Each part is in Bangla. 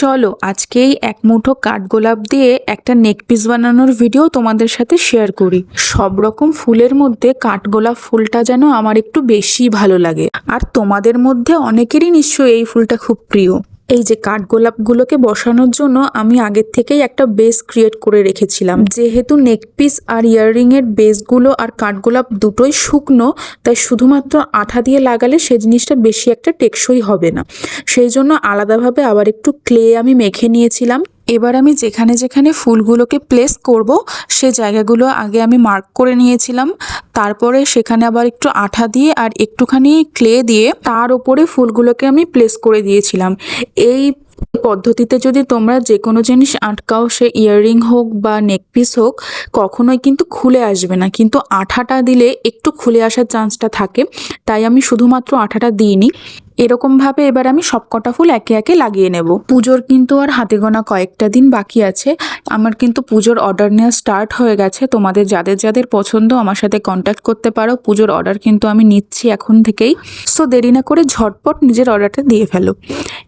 চলো আজকেই এক মুঠো কাঠগোলাপ দিয়ে একটা নেক পিস বানানোর ভিডিও তোমাদের সাথে শেয়ার করি। সব রকম ফুলের মধ্যে কাঠগোলাপ ফুলটা যেন আমার একটু বেশি ভালো লাগে, আর তোমাদের মধ্যে অনেকেরই নিশ্চয়ই এই ফুলটা খুব প্রিয়। এই যে কাঠগোলাপগুলোকে বসানোর জন্য আমি আগের থেকেই একটা বেস ক্রিয়েট করে রেখেছিলাম। যেহেতু নেক পিস আর ইয়াররিং এর বেসগুলো আর কাঠগোলাপ দুটোই শুকনো, তাই শুধুমাত্র আঠা দিয়ে লাগালে সে জিনিসটা বেশি একটা টেকসই হবে না। সেই জন্য আলাদাভাবে আবার একটু ক্লে আমি মেখে নিয়েছিলাম। এবার আমি যেখানে যেখানে ফুলগুলোকে প্লেস করব সে জায়গাগুলো আগে আমি মার্ক করে নিয়েছিলাম। তারপরে সেখানে আবার একটু আঠা দিয়ে আর একটুখানি ক্লে দিয়ে তার উপরে ফুলগুলোকে আমি প্লেস করে দিয়েছিলাম। এই পদ্ধতিতে যদি তোমরা যে কোনো জিনিস আটকাও, সে ইয়াররিং হোক বা নেকপিস হোক, কখনোই কিন্তু খুলে আসবে না। কিন্তু আঠাটা দিলে একটু খুলে আসার চান্সটা থাকে, তাই আমি শুধুমাত্র আঠাটা দিইনি। এরকমভাবে এবার আমি সবকটা ফুল একে একে লাগিয়ে নেব। পুজোর কিন্তু আর হাতে গোনা কয়েকটা দিন বাকি আছে। আমার কিন্তু পুজোর অর্ডার নেওয়া স্টার্ট হয়ে গেছে। তোমাদের যাদের যাদের পছন্দ আমার সাথে কন্ট্যাক্ট করতে পারো। পুজোর অর্ডার কিন্তু আমি নিচ্ছি এখন থেকেই। সো দেরি না করে ঝটপট নিজের অর্ডারটা দিয়ে ফেলো।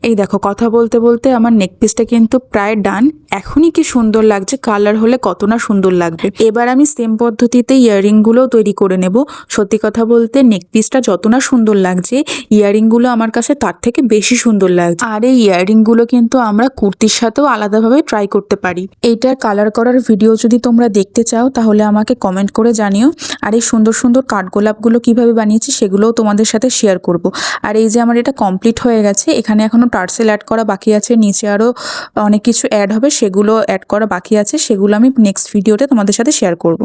এই দেখো, কথা বলতে বলতে আমার নেকপিসটা কিন্তু প্রায় ডান। এখনই কি সুন্দর লাগছে, কালার হলে কত না সুন্দর লাগবে। এবার আমি সেম পদ্ধতিতে ইয়াররিংগুলোও তৈরি করে নেব। সত্যি কথা বলতে নেকপিসটা যত না সুন্দর লাগছে, ইয়াররিংগুলো আমার কাছে তার থেকে বেশি সুন্দর লাগছে। আর এই ইয়াররিংগুলো কিন্তু আমরা কুর্তির সাথেও আলাদাভাবে ট্রাই করতে পারি। এইটার কালার করার ভিডিও যদি তোমরা দেখতে চাও তাহলে আমাকে কমেন্ট করে জানিও। আর এই সুন্দর সুন্দর কাঠগোলাপগুলো কিভাবে বানিয়েছি সেগুলোও তোমাদের সাথে শেয়ার করব। আর এই যে আমার এটা কমপ্লিট হয়ে গেছে, এখানে এখনো টার্সেল অ্যাড করা বাকি আছে, নিচে আরও অনেক কিছু অ্যাড হবে, সেগুলো অ্যাড করা বাকি আছে। সেগুলো আমি নেক্সট ভিডিওতে তোমাদের সাথে শেয়ার করব।